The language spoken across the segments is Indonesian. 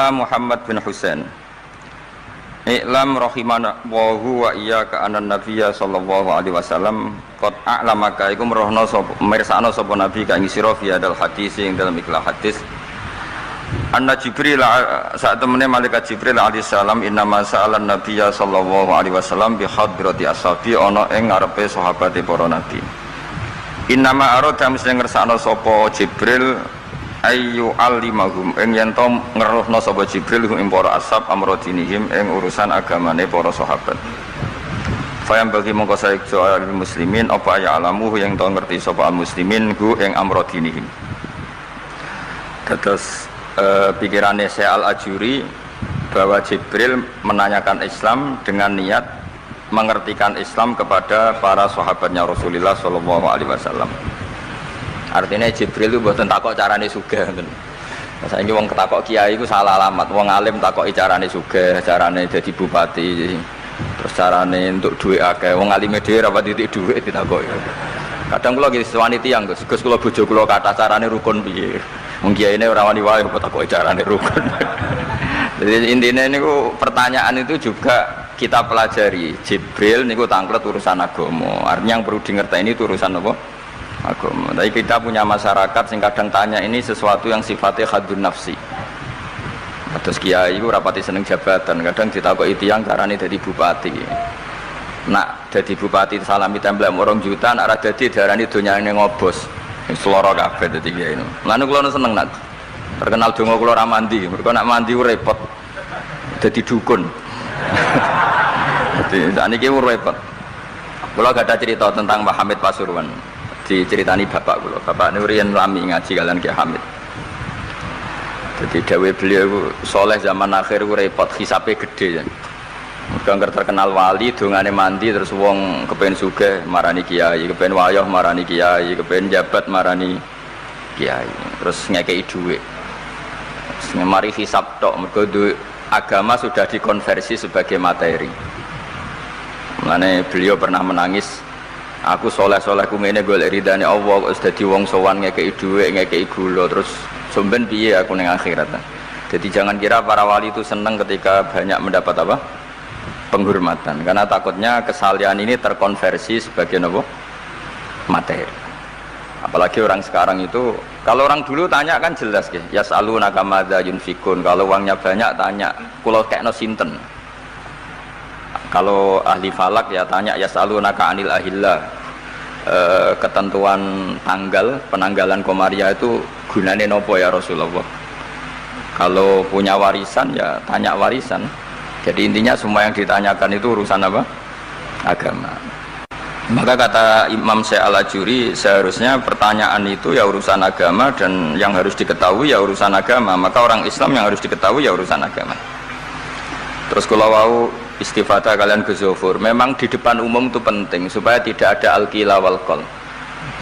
Muhammad bin Husain I'lam rahimanallahu wa iyyaka anan nabiyya sallallahu alaihi wasallam qad a'lamaka iku merohno sapa mirsakno sapa nabi ka ing sira fi hadal hadis ing dalam ikhlas hadis anna Jibril saat temene malaikat Jibril alaihi salam innama sa'alan nabiyya sallallahu alaihi wasallam bi hadrati ashabi ana ing ngarepe sahabate para nabi innama arada mesti ngersakno sapa Jibril ayu alimahum ing yen to ngeruhna sapa Jibril ing para ashab amrodinihim ing urusan agamane para sahabat. Fayam bagi mongko saestu al muslimin apa ya alamu yang to ngerti sapa al muslimin hu ing amrodinihim. Terus pikirannya Syekh Al-Ajuri bahwa Jibril menanyakan Islam dengan niat mengertikan Islam kepada para sahabatnya Rasulullah sallallahu alaihi wasallam. Artinya Jibril itu buatan takok carane sugih ngoten. Saiki wong ketakok kiai iku salah alamat. Wong alim takoki carane sugih, carane dadi bupati, terus carane entuk dhuwit akeh. Wong alime dhewe ora titik dhuwit ditakoki. Kadang kula nggih sewani tiyang, Gus kula bojo kula kathah carane rukun piye. Wong kiyaine ora wani wae kok takoki carane rukun. Jadi intinya niku pertanyaan itu juga kita pelajari. Jibril niku tangklet urusan agama. Artinya yang perlu dingerteni itu urusan apa? Agama. Tapi kita punya masyarakat sing kadang tanya ini sesuatu yang sifatnya khadun nafsi. Terus kiai itu rapati seneng jabatan, kadang ditakoki tiyang carane dadi bupati. Nak dadi bupati salami template 2 juta, nak ra dadi darani donyane ngobos. Seloro kabeh dadi kiai. Lan kula seneng nak terkenal donga kula ra mandi, mergo nak mandi repot. Dadi dukun. Dadi sakniki repot. Kula gak ada cerita tentang Mbah Hamid Pasuruan. Diceritani bapak kula. Bapak niku riyen lami ngaji kalian Ki Hamid. Jadi dawuh beliau soleh zaman akhir ku repot, hisape gede ya. Mergo terkenal wali dongane mandi terus wong kepen sugih marani kiai, kepen wayah marani kiai, kepen jabat marani kiai. Terus ngekeki dhuwit. Mari hisab tok mergo agama sudah dikonversi sebagai materi. Mulane beliau pernah menangis, aku soleh-soleh ku ngene golek ridane Allah kok dadi wong sowan ngekeki dhuwit, ngekeki gula terus somben piye aku ning akhirat. Jadi jangan kira para wali itu senang ketika banyak mendapat apa? Penghormatan, karena takutnya kesalian ini terkonversi sebagai apa? Materi. Apalagi orang sekarang itu, kalau orang dulu tanya kan jelas ya, yas'alunaka madza yunfikun. Kalau uangnya banyak tanya, kula kekno sinten. Kalau ahli falak ya tanya yas'alunaka anil ahillah, ketentuan tanggal penanggalan komaria itu gunane nopo ya Rasulullah. Kalau punya warisan ya tanya warisan. Jadi intinya semua yang ditanyakan itu urusan apa? Agama. Maka kata Imam Syekh Al-Ajuri seharusnya pertanyaan itu ya urusan agama, dan yang harus diketahui ya urusan agama. Maka orang Islam yang harus diketahui ya urusan agama. Terus kalau wau istifadah kalian ke Zuhur, memang di depan umum itu penting supaya tidak ada al-qila wal qol.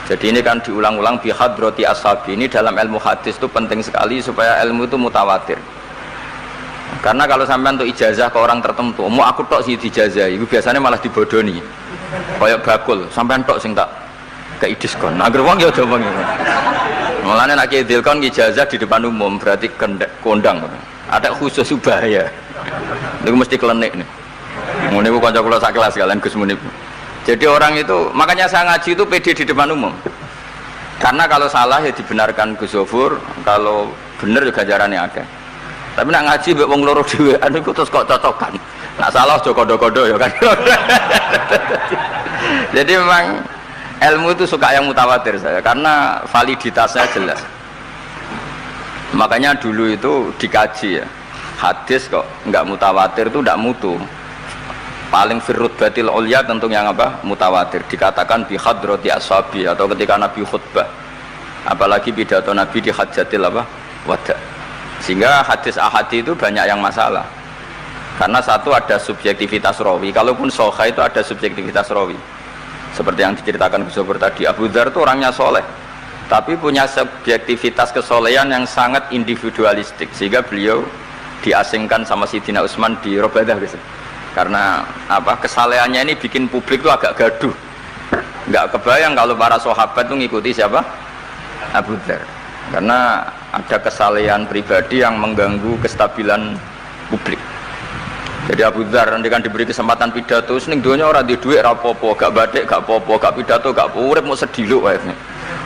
Jadi ini kan diulang-ulang bi hadrati ashabi. Ini dalam ilmu hadis itu penting sekali supaya ilmu itu mutawatir. Karena kalau sampai untuk ijazah ke orang tertentu, mau aku tok sih dijazah, itu biasanya malah dibodoni. Kayak bakul, sampai tok sing tak kei diskon. Agar wong ya coba ngene. Mulane nek dilkon ijazah di depan umum berarti kondang. Ada khusus bahaya. Niku mesti klenik nih. Ngene ku kanca kula sak kelas kalian Gus Munib. Jadi orang itu, makanya saya ngaji itu pede di depan umum. Karena kalau salah ya dibenarkan Gus Zofur, kalau bener juga ganjarannya akeh. Tapi nak ngaji mbek wong loro dhewean iku terus kok cocokan. Nak salah aja kodo-kodo ya kan. Jadi memang ilmu itu suka yang mutawatir saya karena validitasnya jelas. Makanya dulu itu dikaji ya. Hadis kok enggak mutawatir itu enggak mutu. Paling firrut batil ulya tentu yang apa? Mutawatir. Dikatakan bi hadrati ashabi atau ketika Nabi khutbah. Apalagi pidato Nabi di hajatil apa? Wada. Sehingga hadis ahadi itu banyak yang masalah. Karena satu ada subjektivitas rawi. Kalaupun sahih itu ada subjektivitas rawi. Seperti yang diceritakan Gus Zofur tadi, Abu Dzar itu orangnya soleh, tapi punya subjektivitas kesolehan yang sangat individualistik. Sehingga beliau diasingkan sama Sidina Utsman di Robadah gitu. Karena apa? Kesalehannya ini bikin publik itu agak gaduh. Nggak kebayang kalau para sahabat itu ngikuti siapa? Abu Dzar. Karena ada kesalehan pribadi yang mengganggu kestabilan publik. Jadi Abu Dzar nanti kan diberi kesempatan pidato, seneng donya ora di duit rapopo, gak batik, gak popo, gak pidato, gak urip mau sediluk wae.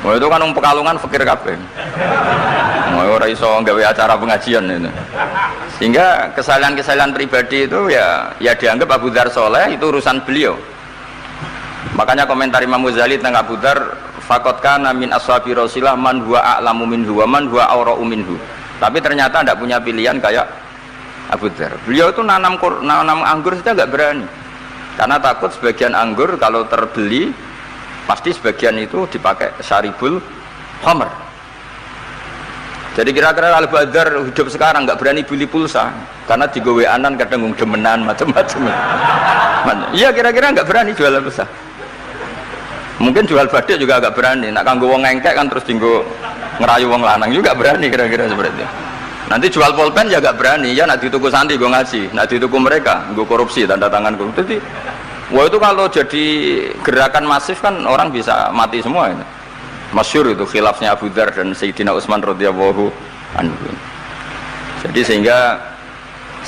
Wah itu kan Pekalongan fakir kabeh. Wah ora iso gawe acara pengajian itu. Sehingga kesalahan-kesalahan pribadi itu ya dianggap Abu Dzar soleh, itu urusan beliau. Makanya komentar Imam Ghazali tentang Abu Dzar, faqad kana min ashabi Rasulillah man huwa a'lamu minhu wa man huwa awra'u minhu. Tapi ternyata tidak punya pilihan kayak Abu Dzar. Beliau itu nanam anggur saja nggak berani, karena takut sebagian anggur kalau terbeli pasti sebagian itu dipakai syaribul khamr. Jadi kira-kira Abu Dzar hidup sekarang nggak berani beli pulsa karena digoweanan kadang demenan macam-macam. Iya kira-kira nggak berani jual pulsa. Mungkin jual badik juga agak berani. Nak kanggo wong engkek kan terus dinggo ngerayu wong lanang juga berani kira-kira seperti itu. Nanti jual pulpen ya agak berani. Ya nak dituku santri gue ngaji, nak dituku mereka gue korupsi tanda tangan korupsi. Jadi, wah itu kalau jadi gerakan masif kan orang bisa mati semua itu. Masyhur itu khilafnya Abu Dzar dan Sayyidina Utsman radhiyallahu anhu. Jadi sehingga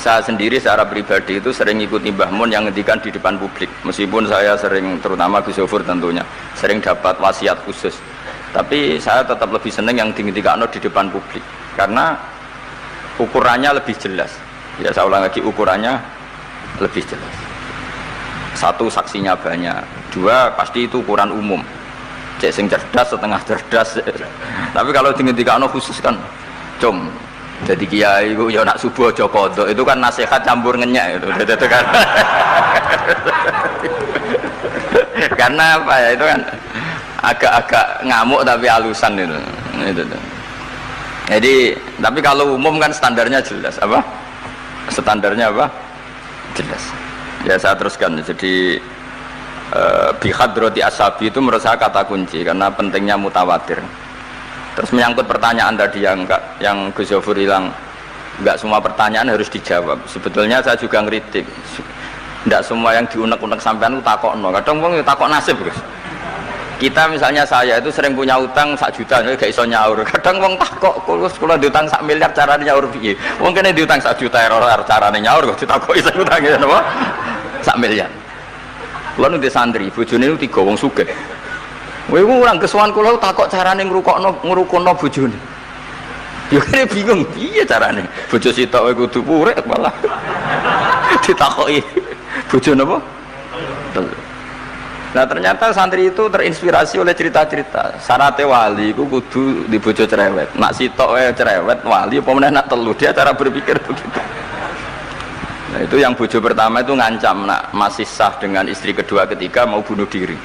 saya sendiri secara pribadi itu sering ikuti Mbah Mun yang ngendikan di depan publik. Meskipun saya sering, terutama Gus Yofur tentunya, sering dapat wasiat khusus. Tapi saya tetap lebih senang yang ngendikan di depan publik. Karena ukurannya lebih jelas. Ya saya ulang lagi, ukurannya lebih jelas. Satu, saksinya banyak. Dua, pasti itu ukuran umum. Cek sing cerdas, setengah cerdas. Tapi kalau ngendikan khusus kan, jadi kiai itu ya nak subuh aja kodok, itu kan nasihat campur ngenyak itu kan. Karena apa ya, itu kan agak-agak ngamuk tapi halusan itu. Jadi tapi kalau umum kan standarnya jelas apa? Standarnya apa? Jelas. Ya saya teruskan. Jadi bihadroti ashabi itu menurut saya kata kunci karena pentingnya mutawatir. Terus menyangkut pertanyaan tadi yang Gus Yofur hilang, nggak semua pertanyaan harus dijawab. Sebetulnya saya juga ngeritik, nggak semua yang diunek-unek sampean itu takok no. Kadang wong takok nasib Gus. Kita misalnya saya itu sering punya utang 1 juta, gak iso nyaur. Kadang wong takok, kalau diutang 1 miliar caranya nyaur piye? Wong kene diutang 1 juta error caranya nyaur kok ditakoki sak utangnya napa? 1 miliar. Kulo nu di santri, bojone niku 3 wong sugih. Kowe iku urang kesuwan kula takok carane ngrukono bojone. Ya kene bingung piye carane. Bojo sitok kowe kudu purek malah. Ditakoki bojo napa? Nah ternyata santri itu terinspirasi oleh cerita-cerita. Syaratnya wali iku kudu di bojo cerewet. Nak sitok wae cerewet wali apa meneh nak telu, dia cara berpikir begitu. Nah itu yang bojo pertama itu ngancam nak masih sah dengan istri kedua ketiga mau bunuh diri.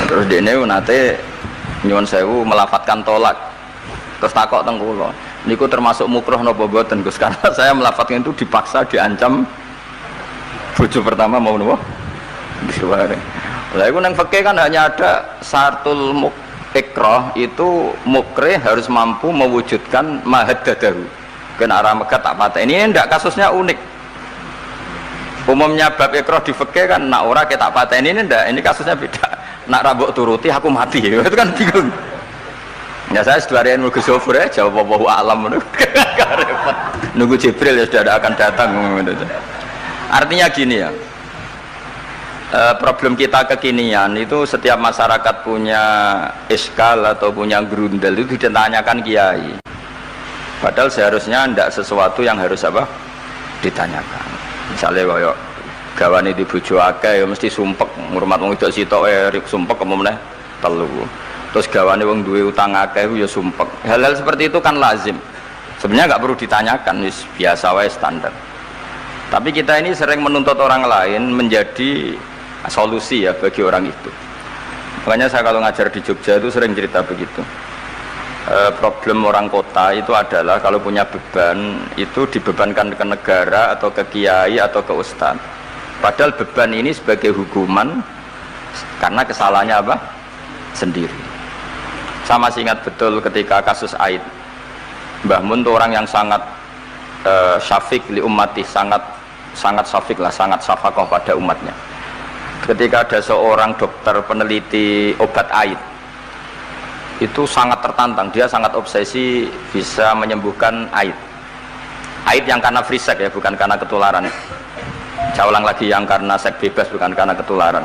Terus dene nate nyuwun sewu melafatkan tolak. Terus takok teng kula, niku termasuk mukroh napa mboten Gus? Karena saya melafatkan itu dipaksa, diancam bojo pertama mau napa? Disuware. Lah iku nang fikih kan hanya ada syartul ikrah, itu mukrih harus mampu mewujudkan mahaddadahu. Kena arah Mekah tak pateni, ini ndak kasusnya unik. Umumnya bab ikrah di fikih kan nak ora ke tak pateni, ini ndak, ini kasusnya beda. Nak rabuk turuti aku mati, itu kan bingung. Ya saya seduarian Gus Yofur ya jawab wallahu alam. Nunggu Jibril ya sudah akan datang. Artinya gini ya, problem kita kekinian itu setiap masyarakat punya iskal atau punya grundel itu ditanyakan kiai. Padahal seharusnya tidak sesuatu yang harus apa ditanyakan. Misalnya kayak gawane di bojo akeh ya mesti sumpek ngurmat wong wedok sitok sumpek kemudian telu. Terus gawane wong duwe utang akeh ya sumpek. Hal-hal seperti itu kan lazim. Sebenarnya nggak perlu ditanyakan, wis biasa wae standar. Tapi kita ini sering menuntut orang lain menjadi solusi ya bagi orang itu. Makanya saya kalau ngajar di Jogja itu sering cerita begitu. Problem orang kota itu adalah kalau punya beban itu dibebankan ke negara atau ke kiai atau ke ustadz. Padahal beban ini sebagai hukuman karena kesalahannya apa? Sendiri. Saya masih ingat betul ketika kasus Aid. Mbah Mun itu orang yang sangat syafiq li ummati, sangat syafiq lah, sangat syafaqah pada umatnya. Ketika ada seorang dokter peneliti obat Aid, itu sangat tertantang, dia sangat obsesi bisa menyembuhkan haid yang karena free sex ya, bukan karena ketularan. Saya ulang lagi, yang karena seks bebas, bukan karena ketularan.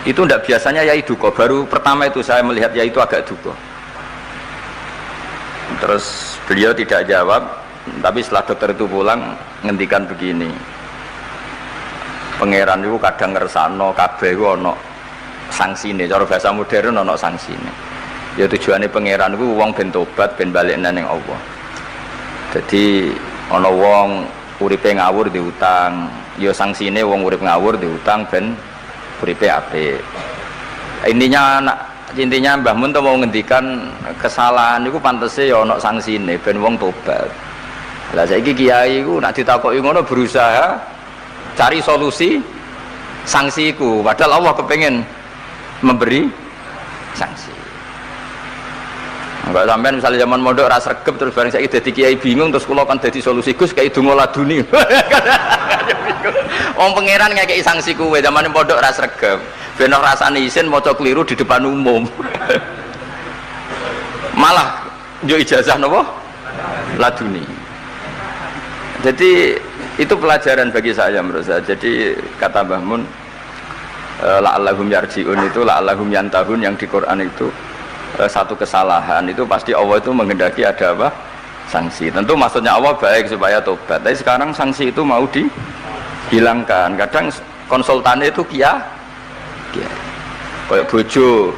Itu tidak biasanya yai duka. Baru pertama itu saya melihat yai itu agak duka. Terus beliau tidak jawab, tapi setelah dokter itu pulang ngendikan begini, pangeran itu kadang ngersano kabeh iku ana sangsine, cara bahasa modern ana sangsine. Ya tujuane pangeran iku wong ben tobat, ben balik nang Allah. Jadi ana wong uripe ngawur diutang, ya sangsine wong urip ngawur diutang ben uripe apik. Intinya Mbah Mun tuh mau ngendikan kesalahan itu pantese ya ana sangsine ben wong tobat. Lah saiki kiai iku nek ditakoki ngono berusaha cari solusi sanksiku, padahal Allah kepengen memberi sanksi. Enggak sampean misalnya zaman mondok ras regep terus bareng saiki dadi kiai bingung terus kula kan dadi solusi Gus kayak donga laduni. Wong pangeran ngekeki sanksi kuwe zaman mondok ras regep. Ben rasane isin maca keliru di depan umum. Malah yo ijazah napa? Laduni. Jadi itu pelajaran bagi saya menurut saya. Jadi kata Mbah Mun la'allahum yarji'un itu la'allahum yantahun yang di Quran itu satu kesalahan itu pasti Allah itu menghendaki ada apa? Sanksi. Tentu maksudnya Allah baik supaya tobat. Tapi sekarang sanksi itu mau dihilangkan. Kadang konsultannya itu kayak bojo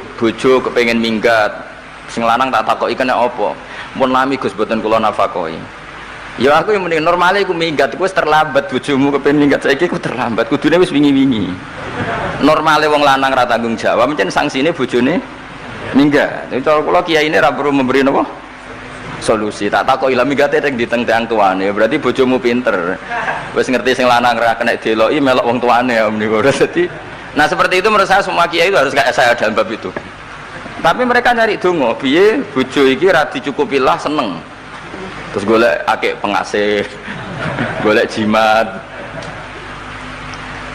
kepengen minggat sing lanang tak takoki kena apa mun lami Gus boten kula nafakoi ya aku yang mending normale aku minggat aku wis terlambat bojomu kepengen minggat saiki aku terlambat kudune wis wingi-wingi normale wong lanang ra tanggung jawab mencen sanksine bojone minggat cara kula kiai ini ra perlu memberi napa solusi tak takoki lah minggate rek diteng-teng tuane berarti bojomu pinter wis ngerti sing lanang ra kena deloki melok wong tuane ya menika dadi. Nah seperti itu menurut saya semua kiai itu harus kayak saya dalam bab itu. Tapi mereka nyari dongo, piye bojo iki ra dicukupilah seneng. Terus golek akeh pengasih, golek jimat.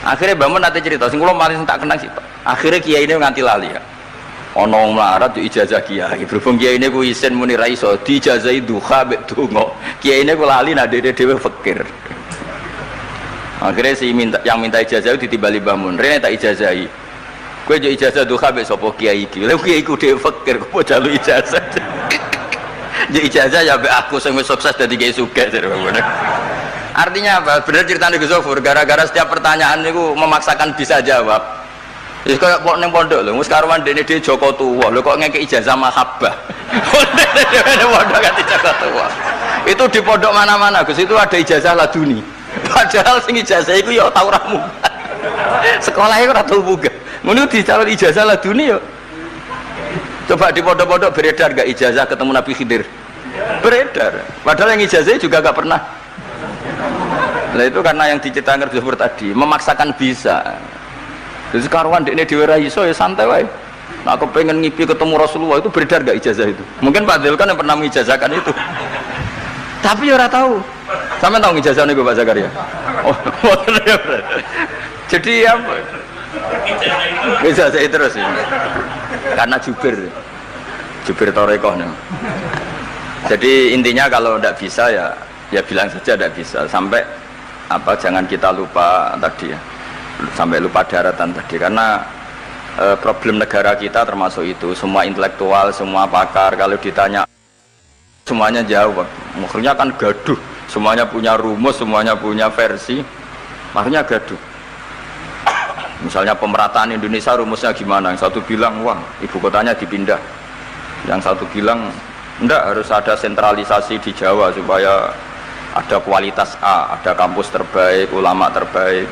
Akhirnya bangun nanti cerita, sing kula paling tak kenang sih. Akhirnya kiai ini nganti lali ya. Ana wong melarat di ijazah kiai. Berhubung kiai ini ku isin muni ra iso diijazahi duha mek dongo. Kiai ini ku lali nak dhewe fakir. Akhirnya yang minta ijazah itu ditimbali Mbah Mun. Rene tak ijazahi. Kowe yo ijazah duha mbek sapa kiai iki. Lha kiai ku dhewe fakir kok jalu ijazah. Yo ijazah ya mbek aku sing wis sukses dadi kiai sugih jare Mbah Mun. Artinya apa? Benar ceritane Gus Zofur gara-gara setiap pertanyaan niku memaksakan bisa jawab. Wis koyo kok ning pondok lho, wis karuan dene dhewe Joko Tuwa. Lho kok ngekek ijazah mahabbah. Dene pondok kan Joko Tuwa. Itu di pondok mana-mana Gus itu ada ijazah laduni. Padahal sing ijazah iku ya tau ra munggah. Sekolah iku ora tau munggah. Ngono dicalon ijazah laduni ya. Coba di pondok-pondok beredar gak ijazah ketemu Nabi Khidir? Beredar. Padahal yang ijazah juga gak pernah. Nah itu karena yang diceritakan Gus tadi memaksakan bisa. Jadi karuan dekne dhewe ra iso ya santai wae. Nah aku pengen ngipi ketemu Rasulullah itu beredar gak ijazah itu? Mungkin Pak Del kan yang pernah mengijazahkan itu. Tapi ya ora tahu. Sampai tahu ijazah nih Pak Zakaria. Oh, jadi apa? Ijazah terus ya. Karena jubir Torekoh nih. Jadi intinya kalau tidak bisa ya bilang saja tidak bisa. Sampai apa? Jangan kita lupa tadi ya. Sampai lupa daratan tadi karena problem negara kita termasuk itu. Semua intelektual, semua pakar kalau ditanya semuanya jawab. Maksudnya kan gaduh. Semuanya punya rumus, semuanya punya versi, makanya gaduh. Misalnya pemerataan Indonesia rumusnya gimana? Yang satu bilang, wah ibu kotanya dipindah. Yang satu bilang, enggak harus ada sentralisasi di Jawa supaya ada kualitas A, ada kampus terbaik, ulama terbaik.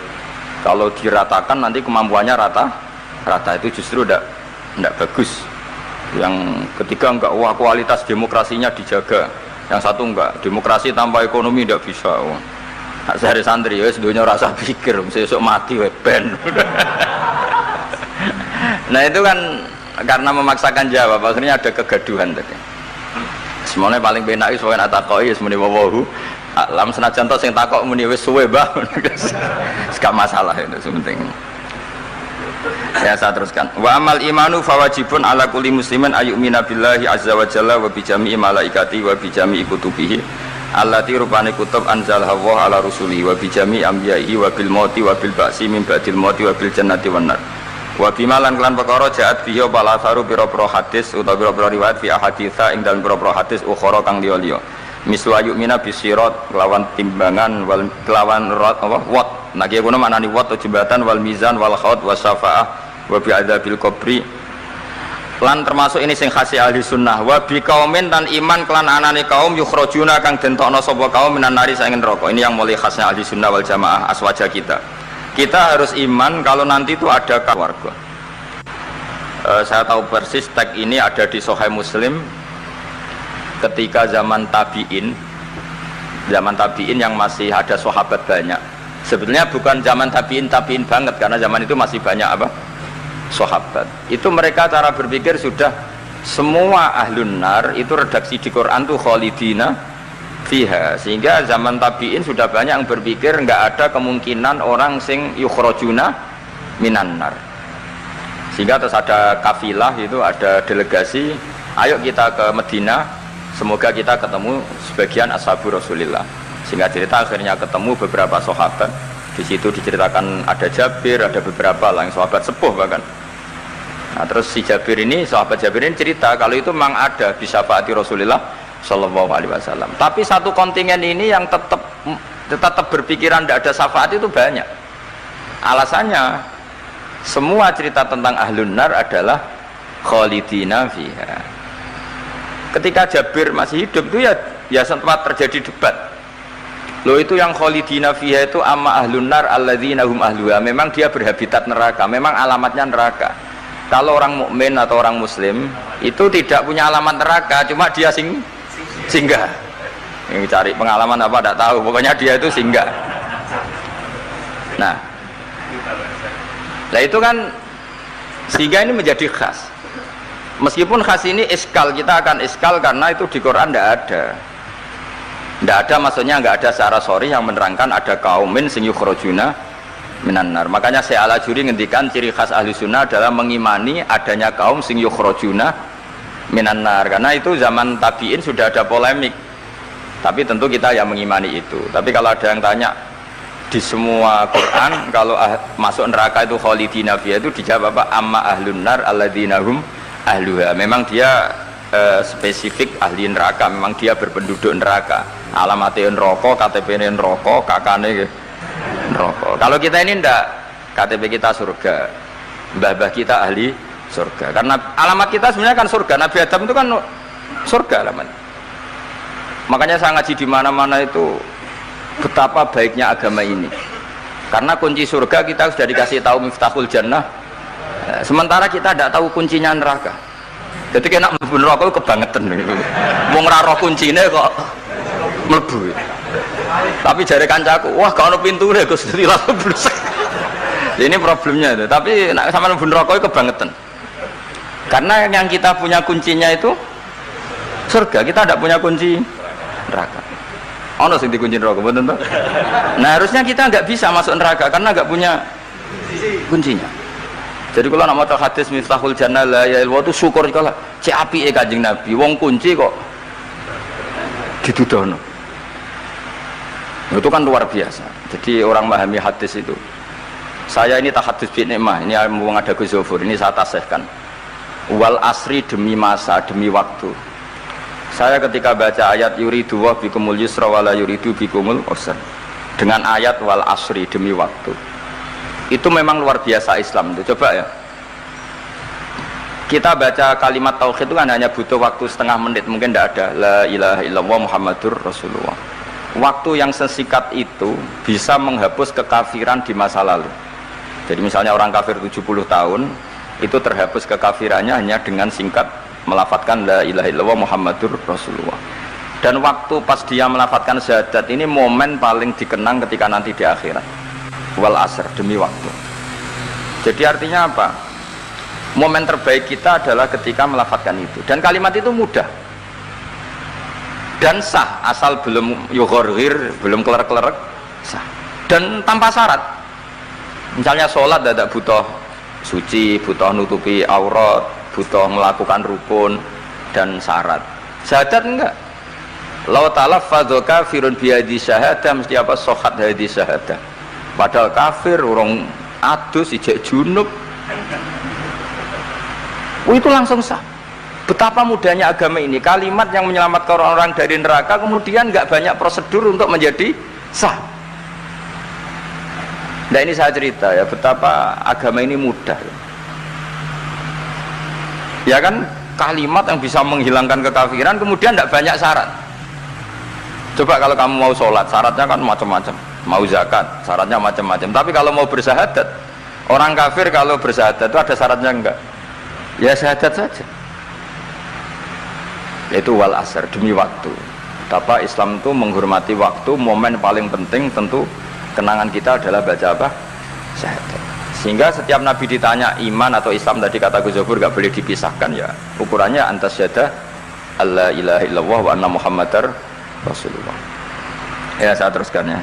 Kalau diratakan nanti kemampuannya rata itu justru enggak bagus. Yang ketiga enggak, wah kualitas demokrasinya dijaga. Yang satu enggak, demokrasi tanpa ekonomi tidak bisa. Nak sehari santri wis dunya rasa pikir, sesuk mati wis ben. Nah itu kan karena memaksakan jawab, akhirnya ada kegaduhan tadi. Semuanya paling benak is wae takoki wis muni wawahu. Alam senajan to sing takok muni wis suwe, Mbah. Gak masalah itu penting. Ya saya teruskan. Wa amal imanu fawajibun ala kulli muslimin ayyumina billahi azza wa jalla wa bi jami'i malaikati wa bi jami'i kutubihi allati rupane kutub anzalha Allah ala rusulihi wa bi jami'i anbiya'i wa bil mauti wa bil ba'si min ba'dil mauti wa bil jannati wan nar. Wa bimalan kelan perkara jaat bihi bala saru pira-pira hadis utawa pira-pira riwayat fi ahaditsa ing dalem pira-pira hadis ukhra kang liya-liya. Mislu ayyumina bisirat kelawan timbangan wal kelawan rat apa wat. Nah kiye kono maknani wat jembatan wal mizan wal khaut wasyafaah wa bi adzabil qabri lan termasuk ini sing khasi ahli sunnah wa bi kaumin dan iman kelan anane kaum yukhrajuna kang dentokno sapa kaum minan nari saking neraka. Ini yang mulai khasnya ahli sunnah wal jamaah aswaja kita harus iman kalau nanti itu ada keluarga. Saya tahu persis tag ini ada di Sahih Muslim ketika zaman tabi'in yang masih ada sahabat banyak. Sebetulnya bukan zaman tabi'in banget karena zaman itu masih banyak apa? Sahabat. Itu mereka cara berpikir sudah semua ahlun nar itu redaksi di Quran tuh khalidina fiha, sehingga zaman tabi'in sudah banyak yang berpikir nggak ada kemungkinan orang sing yukhrajuna minan nar. Sehingga terus ada kafilah, itu ada delegasi, ayo kita ke Medina, semoga kita ketemu sebagian ashabu Rasulillah. Sehingga cerita akhirnya ketemu beberapa sahabat. Di situ diceritakan ada Jabir, ada beberapa lah yang sahabat sepuh bahkan. Nah, terus si Jabir ini, sahabat Jabir ini cerita kalau itu memang ada di syafaati Rasulullah Shallallahu Alaihi Wasallam. Tapi satu kontingen ini yang tetap berpikiran tidak ada syafaat itu banyak. Alasannya semua cerita tentang ahlun nar adalah khalidina fiha. Ketika Jabir masih hidup itu ya sempat terjadi debat. Loh itu yang khalidina fiha itu amma ahlun nar alladzina hum ahluha. Memang dia berhabitat neraka, memang alamatnya neraka. Kalau orang mukmin atau orang muslim itu tidak punya alamat neraka, cuma dia singgah. Yang cari pengalaman apa tidak tahu, pokoknya dia itu singgah. Nah itu kan sehingga ini menjadi khas. Meskipun khas ini iskal, kita akan iskal karena itu di Quran tidak ada. Tidak ada, maksudnya nggak ada secara sorry yang menerangkan ada kaumin sing yukhrajuna minan nar. Makanya Syekh Al-Ajuri ngendikan ciri khas ahli sunnah adalah mengimani adanya kaum sing yukhrajuna minan nar. Karena itu zaman tabi'in sudah ada polemik. Tapi tentu kita yang mengimani itu. Tapi kalau ada yang tanya di semua Quran kalau masuk neraka itu khalidina fiha, itu dijawab apa? Amma ahlun nar alladzina hum ahluha. Memang dia spesifik ahli neraka, memang dia berpenduduk neraka. Alamatnya neraka, KTP-nya neraka, kakane neraka. Kalau kita ini ndak, KTP kita surga, mbah-mbah kita ahli surga. Karena alamat kita sebenarnya kan surga. Nabi Adam itu kan surga alamat. Makanya saya ngaji di mana-mana itu betapa baiknya agama ini. Karena kunci surga kita sudah dikasih tahu miftahul jannah. Sementara kita tidak tahu kuncinya neraka. Jadi kena mlebu neraka kebangetan gitu. Wong ora roh kuncine kok mlebu. Tapi jare kancaku, wah gak ono pintune Gus, langsung blesek. Ini problemnya itu. Tapi nek sampean mlebu neraka kebangetan. Karena yang kita punya kuncinya itu surga, kita tidak punya kunci neraka. Ono sing dikunci neraka, betul toh? Nah, harusnya kita nggak bisa masuk neraka karena nggak punya kuncinya. Jadi kalau nak maca hadis miftahul jannah la ya ilmu itu syukur kalau cek apike Kanjeng Nabi, wong kunci kok didudono. Itu kan luar biasa. Jadi orang memahami hadis itu. Saya ini tahadus bi nikmah, ini wong ada Gus Zofur, ini saya tasihkan. Wal asri demi masa, demi waktu. Saya ketika baca ayat yuridu wa bikumul yusra wala yuridu bikumul usra. Dengan ayat wal asri demi waktu. Itu memang luar biasa Islam itu. Coba ya, kita baca kalimat tauhid itu kan hanya butuh waktu setengah menit, mungkin tidak ada la ilaha illallah muhammadur rasulullah. Waktu yang sesingkat itu bisa menghapus kekafiran di masa lalu. Jadi misalnya orang kafir 70 tahun itu terhapus kekafirannya hanya dengan singkat melafadzkan la ilaha illallah muhammadur rasulullah. Dan waktu pas dia melafadzkan syahadat ini momen paling dikenang ketika nanti di akhirat. Wal asr demi waktu. Jadi artinya apa? Momen terbaik kita adalah ketika melafadzkan itu. Dan kalimat itu mudah dan sah asal belum yughorghir, belum kelerek-kelerek, sah. Dan tanpa syarat. Misalnya sholat tidak butuh suci, butuh nutupi aurat, butuh melakukan rukun dan syarat. Syahadat enggak. Lau talaffadhu kafirun bihadi syahadah, mesti apa sohat hadi syahadah. Padahal kafir orang adus ijek junub, itu langsung sah. Betapa mudahnya agama ini, kalimat yang menyelamatkan orang-orang dari neraka kemudian nggak banyak prosedur untuk menjadi sah. Nah ini saya cerita ya, betapa agama ini mudah ya kan, kalimat yang bisa menghilangkan kekafiran kemudian tidak banyak syarat. Coba kalau kamu mau sholat, syaratnya kan macam-macam, mau zakat, syaratnya macam-macam. Tapi kalau mau bersahadat, orang kafir kalau bersahadat itu ada syaratnya enggak? Ya syahadat saja. Yaitu wal asr, demi waktu. Betapa Islam itu menghormati waktu, momen paling penting tentu kenangan kita adalah baca apa? Syahadat. Sehingga setiap Nabi ditanya iman atau Islam, tadi kata Gus Zofur gak boleh dipisahkan ya. Ukurannya antas syahadah alla ilaha illallah wa anna muhammadar Rasulullah. Ya saya teruskan ya.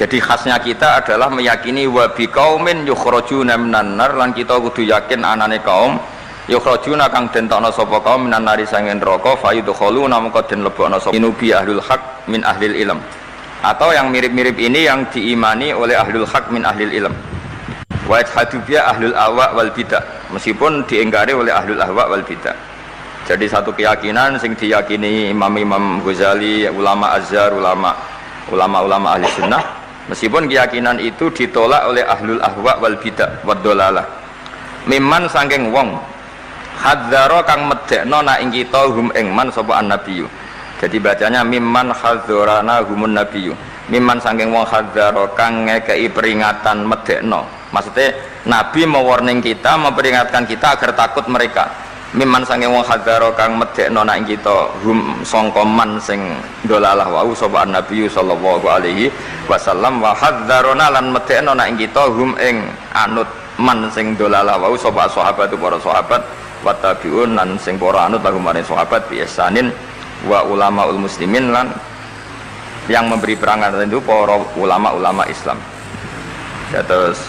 Jadi khasnya kita adalah meyakini wa biqaumin yukhrajuna minan nar, lan kita kudu yakin anane kaum yukhrajuna kang den tokno sapa kaum minan nari sangen neraka fayudkhuluna mongko den lebokno sapa inubi ahlul haq min ahlil ilm. Atau yang mirip-mirip ini yang diimani oleh ahlul haq min ahlil ilm. Wa hadubia ahlul ahwa wal bidah, meskipun diingkari oleh ahlul ahwa wal bidah. Jadi satu keyakinan sing diyakini Imam Ghazali, ulama Azhar, ulama ahli sunnah, meskipun keyakinan itu ditolak oleh ahlul ahwa wal bidah wad dolalah. Mimman sangking wong hadzara kang medekno nak ing kita hum ing man sapa annabiyyu. Jadi bacanya mimman hadzarana humun nabiyyu. Mimman sangking wong hadzara kang ngekei peringatan medekno. Maksudnya Nabi mewarning kita, memperingatkan kita agar takut mereka. Mimman sange wong hadzara kang medekno nak kita hum sangka man sing dolalah wau sapa Nabi sallallahu alaihi wasallam wa hadzarona lan medekno nak kita hum ing anut man sing dolalah wau sapa sahabat para sahabat wa tabiun lan sing para anut lagu maring sahabat biasanin wa ulamaul muslimin lan yang memberi perangan itu para ulama-ulama Islam. Ya, terus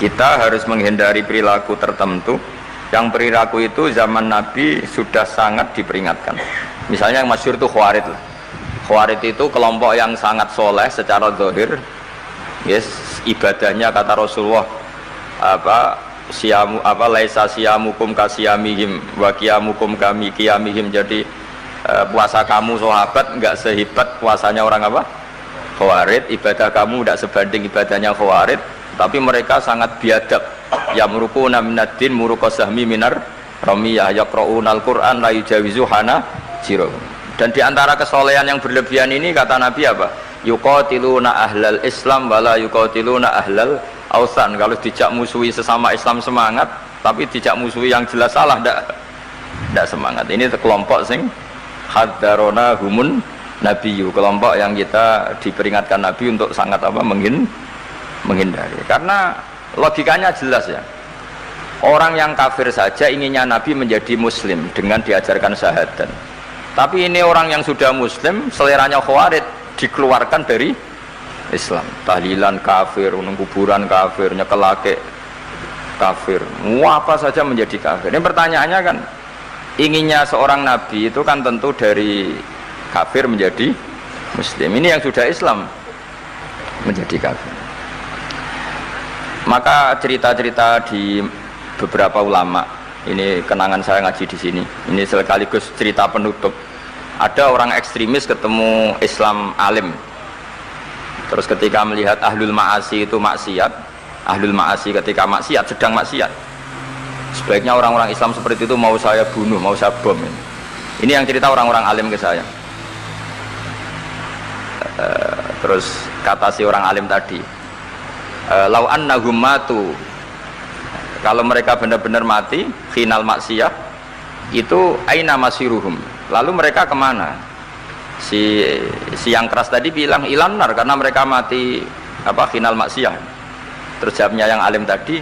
kita harus menghindari perilaku tertentu yang perilaku itu zaman Nabi sudah sangat diperingatkan. Misalnya yang masyhur itu Khawarij. Khawarij itu kelompok yang sangat soleh secara zahir. Yes, ibadahnya kata Rasulullah laisa siyamukum kasiyamihim wa qiyamukum kami qiyamihim. Jadi puasa kamu sahabat enggak sehebat puasanya orang apa? Khawarij. Ibadah kamu enggak sebanding ibadahnya Khawarij, tapi mereka sangat biadab. Ya murukuna minaddin murukosahmi minar ramiyah yaqra'unal Qur'an la yujawizu hana jiro. Dan diantara kesolehan yang berlebihan ini kata Nabi apa? Yuqatiluna ahlal Islam wala yuqatiluna ahlal ausan. Kalau dijak musuhi sesama Islam semangat, tapi dijak musuhi yang jelas salah ndak semangat. Ini kelompok sing haddarona humun nabiyyu, kelompok yang kita diperingatkan Nabi untuk sangat apa menghindari. Karena logikanya jelas ya, orang yang kafir saja inginnya Nabi menjadi muslim dengan diajarkan syahadat. Tapi ini orang yang sudah muslim, seleranya Khawarij, dikeluarkan dari Islam. Tahlilan kafir, kuburan kafir, nyekelake kafir, apa saja menjadi kafir. Ini pertanyaannya kan, inginnya seorang Nabi itu kan tentu dari kafir menjadi muslim. Ini yang sudah Islam menjadi kafir. Maka cerita-cerita di beberapa ulama, ini kenangan saya ngaji di sini. Ini sekaligus cerita penutup. Ada orang ekstremis ketemu Islam alim. Terus ketika melihat ahlul ma'asi itu maksiat, ahlul ma'asi ketika maksiat, sedang maksiat, sebaiknya orang-orang Islam seperti itu mau saya bunuh, mau saya bom. Ini yang cerita orang-orang alim ke saya. Terus kata si orang alim tadi, lau annahum matu, kalau mereka benar-benar mati final maksiyah itu aina masiruhum, lalu mereka kemana? Si yang keras tadi bilang ilanar, karena mereka mati apa final maksiyah. Terus jawabnya yang alim tadi,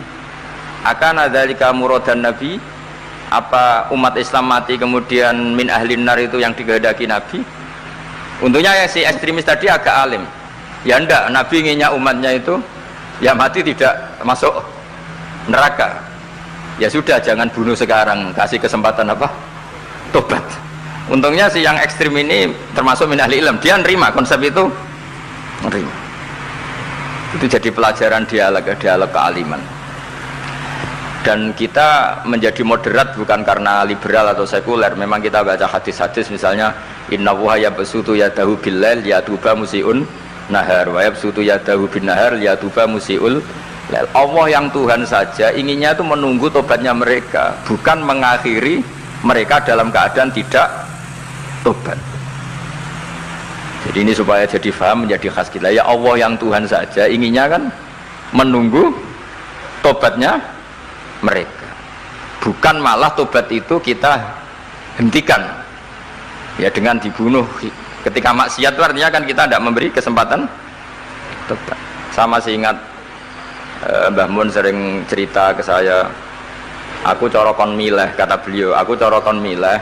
akan adzalika muradan nabi, apa umat Islam mati kemudian min ahlin nar itu yang dikehendaki Nabi? Untungnya ya si ekstremis tadi agak alim. Ya enggak, Nabi inginnya umatnya itu ya mati tidak masuk neraka. ya sudah jangan bunuh sekarang, kasih kesempatan apa? Tobat. Untungnya si yang ekstrim ini termasuk min ahli ilm, dia nerima konsep itu, nerima. Itu jadi pelajaran dialog kealiman. Dan kita menjadi moderat bukan karena liberal atau sekuler. Memang kita baca hadis-hadis misalnya inna wuha yabsutu yadahu billail yatuba musiun nahar wa yabsutu yadahu bin nahar yatuba musiul lail. Allah yang Tuhan saja inginnya itu menunggu tobatnya mereka, bukan mengakhiri mereka dalam keadaan tidak tobat. Jadi ini supaya jadi paham, menjadi khas kita. Ya Allah yang Tuhan saja inginnya kan menunggu tobatnya mereka, bukan malah tobat itu kita hentikan ya dengan dibunuh ketika maksiat. Itu artinya kan kita tidak memberi kesempatan tobat. Sama sih ingat Mbah Mun sering cerita ke saya, aku corokon mileh, kata beliau, aku corokon mileh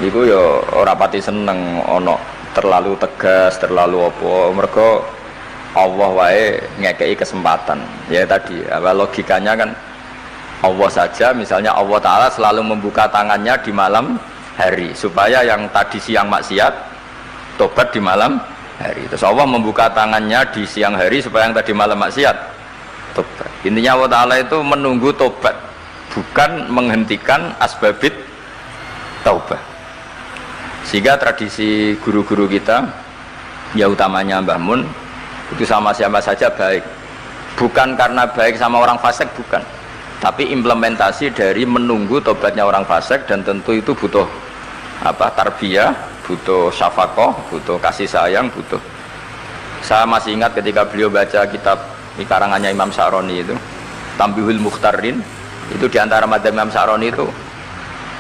iku ya ora pati seneng ono terlalu tegas, terlalu apa, mergo Allah wae ngekei kesempatan. Ya tadi, logikanya kan Allah saja, misalnya Allah Ta'ala selalu membuka tangannya di malam hari supaya yang tadi siang maksiat tobat di malam hari. Terus Allah membuka tangannya di siang hari supaya yang tadi malam maksiat tobat. Intinya Allah Ta'ala itu menunggu tobat, bukan menghentikan asbabit taubah. Sehingga tradisi guru-guru kita, ya utamanya Mbah Mun, itu sama siapa saja baik, bukan karena baik sama orang fasik, bukan, tapi implementasi dari menunggu tobatnya orang fasik. Dan tentu itu butuh apa, tarbiyah, butuh syafaqah, butuh kasih sayang, butuh. Saya masih ingat ketika beliau baca kitab di karangannya Imam Sa'roni itu Tambihul Mukhtarin, itu diantara madzhab Imam Sa'roni itu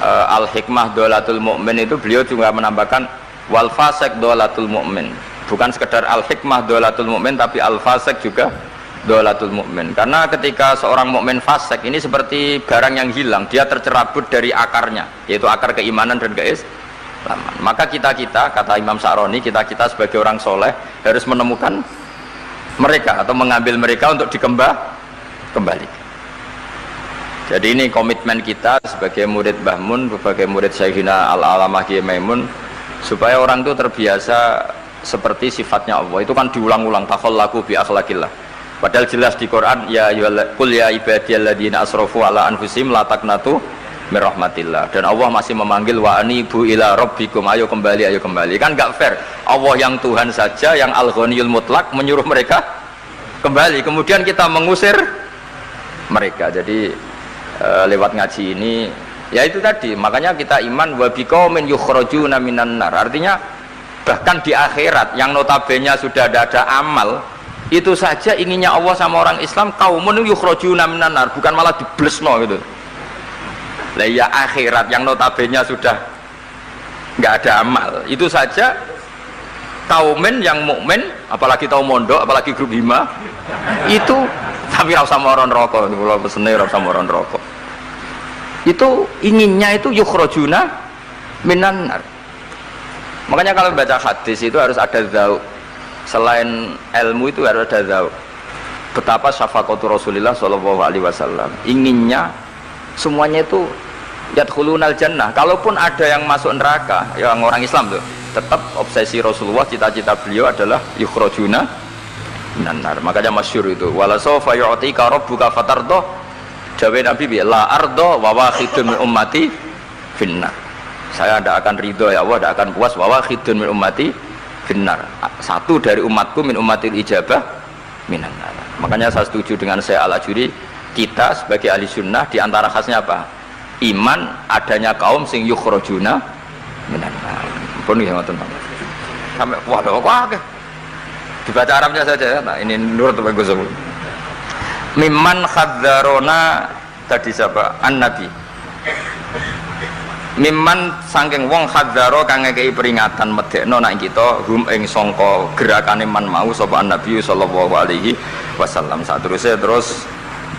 al-hikmah dolatul mu'min, itu beliau juga menambahkan wal fasik dolatul mu'min. Bukan sekedar al-hikmah dolatul mu'min, tapi al-fasik juga dolatul mu'min. Karena ketika seorang mukmin fasik ini seperti barang yang hilang, dia tercerabut dari akarnya, yaitu akar keimanan dan keislaman. Maka kita-kita, kata Imam Sa'roni, kita-kita sebagai orang soleh harus menemukan mereka atau mengambil mereka untuk kembali. Jadi ini komitmen kita sebagai murid Mbah Mun, sebagai murid Syekhina Al-Alamah Kiai Maimun, supaya orang itu terbiasa seperti sifatnya Allah. Itu kan diulang-ulang, takhallaku bi akhlaqillah. Padahal jelas di Quran, ya qul ya ibadiyalladzina asrafu ala anfusihim la taqnatu mir rahmatillah. Dan Allah masih memanggil wa anibu ila rabbikum, ayo kembali, ayo kembali. Kan enggak fair. Allah yang Tuhan saja, yang Al-Ghaniyul Mutlaq menyuruh mereka kembali, kemudian kita mengusir mereka. Jadi lewat ngaji ini ya itu tadi, makanya kita iman wa biqaumin yukhrajuna minan nar. Artinya bahkan di akhirat yang notabene sudah ada amal, itu saja inginnya Allah sama orang Islam kaumun yukhrajuna minan nar, bukan malah diblesno gitu. Lah ya akhirat yang notabene sudah nggak ada amal, itu saja kaumen yang mukmin, apalagi tahu mondok, apalagi grup hima itu, tapi rasa moron rokok, kalau pesene rasa moron rokok, itu inginnya itu yukhrajuna minan nar. Makanya kalau baca hadis itu harus ada zauq, selain ilmu itu harus ada zauq. Betapa syafaqatu Rasulullah sallallahu alaihi wasallam, inginnya semuanya itu yadkhulunal jannah. Kalaupun ada yang masuk neraka, yang orang Islam tuh, tetap obsesi Rasulullah, cita-cita beliau adalah yukhrajuna minan nar. Makanya masyhur itu wala sawfa yu'tika rabbuka fatardo, jawe Nabi bi la ardo wa wahidun min ummati finnar. Saya tidak akan ridho ya Allah, tidak akan puas wa wahidun min ummati finnar, satu dari umatku min ummatil ijabah minan nar. Makanya saya setuju dengan saya Al-Ajuri, kita sebagai ahli sunnah diantara khasnya apa? Iman adanya kaum sing yukhrajuna minan nar. Pun ya ngoten sampai waduh kok dibaca Arabnya saja. Nah ini nurut bagus. Mimman khadzarona tadi siapa? An-Nabi. Mimman saking wong khadzaro kang ngekei peringatan medekno nak kita hum ing sangka gerakane man mau sapa An-Nabi sallallahu alaihi wasallam. Saterusé terus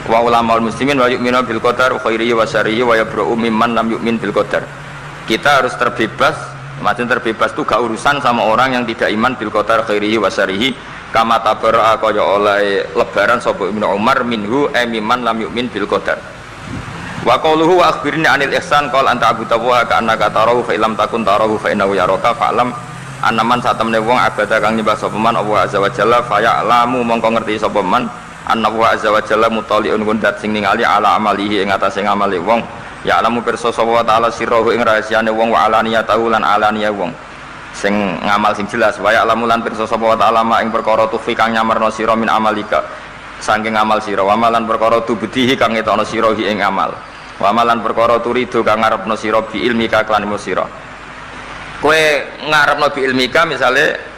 wa ulama muslimin wa yu'minu bil qadar khairihi wa syarrihi wa yabra'u mimman lam yu'min bil qadar. Kita harus terbebas, macam terbebas itu gak urusan sama orang yang tidak iman bil qadar khairihi wa syarrihi, kama tabara kaya oleh lebaran sapa Ibnu Umar minhu mimman lam yu'min bil qadar. Wa qauluhu wa akhbirni 'anil ihsan qala anta abudallaha ka annaka tarahu fa illam takun tarahu fa innahu yaraka fa'lam annaman satemene wong abada kang nyembah sapa man Allah azza wa jalla fa ya'lamu mongko ngerti sapa man anna wa azza wa jalla mutaliun kundat sing ningali ala amalihi ing atase ngamale wong ya'lamu pirsa sapa wa ta'ala sirruhu ing rahasiane wong wa alaniyatahu lan alaniya wong sing ngamal sing jelas wa ya'lamu lan pirsa sapa wa ta'ala ma ing perkara tufi kang nyamarno sira min amalika saking amal sira wa malan perkara tubdihi kang ngetokno sira ing amal wa malan perkara turidu kang ngarepno sira bi ilmika kan ilmu sira kowe ngarepno bi ilmika misale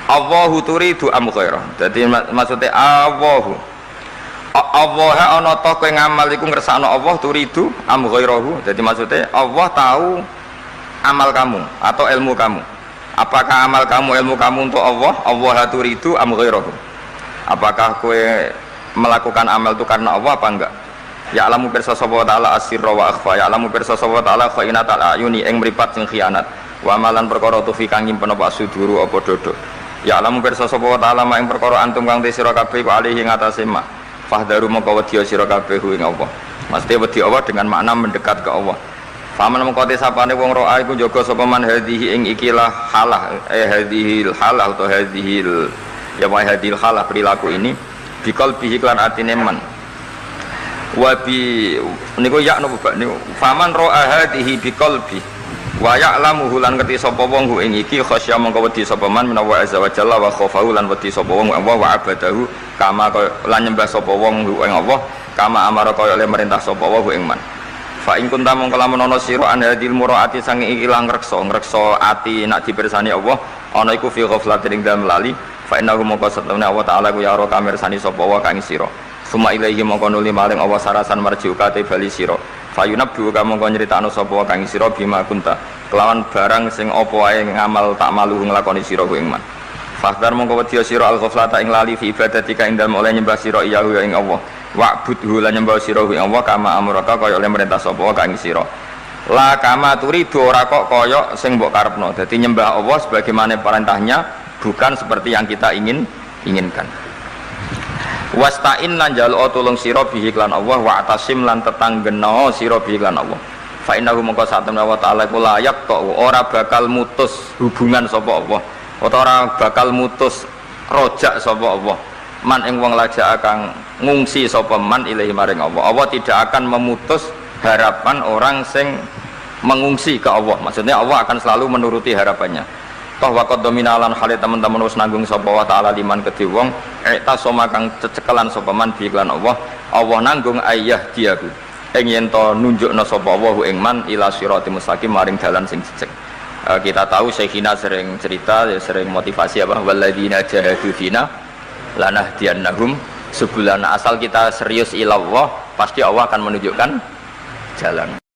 Allahu turidu am khairah dadi maksudnya Allah ana ta kowe ngamal iku ngersakno Allah turidu am khairahu dadi maksudnya Allah tahu amal kamu atau ilmu kamu apakah amal kamu ilmu kamu untuk Allah turidu am khairahu apakah kowe melakukan amal itu karena Allah apa enggak ya'lamu pirsa sapa ta'ala asirra wa akhfa ya'lamu pirsa sapa ta'ala khainatal ayuni ing mripat sing khianat wa amalan perkara tufi kang nyimpen apa suduru apa dodo ya'lamu pirsa sapa ta'ala ing perkara antum kang sira kabeh ku alihi ngatasé ma fahdaru mongko wedi sira kabeh ing Allah mesti wedi Allah dengan makna mendekat ke Allah faman mongko te sapane wong roa iku jaga sapa man hadhihi ing ikilah halah hadhil halah atau hadhil ya wa hadhil halah perilaku ini bikal bihi lan atine man wabi niku ya nopo Pak niku faman ra'a hadhihi biqalbi wa ya'lamu lan ngerti sapa wong hu ing iki khasya mongko wedi sapa man menawa azza wa jalla wa khafahu lan wedi sapa wong Allah wa abadahu kama lan nyembah sapa wong hu ing Allah kama amara kaya oleh merintah sapa wong ing man fa ing kunta mongko lamun ana sira an hadil muraati sange iki lang ngrekso ati nak dipirsani Allah ana iku fi ghaflatin ing dalem lali fa innahu mongko satune Allah taala ku ya ora kamirsani sapa wa kang sira summa ilaihi mongko nuli maring Allah sarasan marjiuka te bali sira fayunabdu ka mongko nyritakno sapa kang sira bima kunta kelawan barang sing apa wae ngamal tak malu nglakoni sira ku ing man fahdar mongko wedi sira al ghaflata ing lali fi ibadatika ing dalem oleh nyembah sira iya ing Allah wa'budhu lan nyembah sira ing Allah kama amraka kaya oleh merintah sapa kang sira la kama turidu ora kok kaya sing mbok karepno dadi nyembah Allah sebagaimana perintahnya bukan seperti yang kita inginkan wasta'in lan jaluk tulung sira bihi lan Allah wa atasim lan tetanggena sira bihi lan Allah fa innahu mongko satemene wa ta'ala iku layak tok ora bakal mutus hubungan sapa Allah utawa ora bakal mutus rojak sapa Allah man ing wong lajak kang ngungsi sapa man ilahi maring Allah Allah tidak akan memutus harapan orang sing mengungsi ke Allah maksudnya Allah akan selalu menuruti harapannya toh wakot dominalan hale teman-teman wis nanggung sapa wa ta'ala liman kedhe wong eta soma kang cecekelan sapa man bi iklan Allah nanggung ayah diaku ing yen to nunjukna sapa Allah ing man ila siratal mustaqim maring dalan sing jejeg kita tahu Syekhina sering cerita sering motivasi apa walladzina jahadu fina lanahdiyannahum subulana asal kita serius ila Allah pasti Allah akan menunjukkan jalan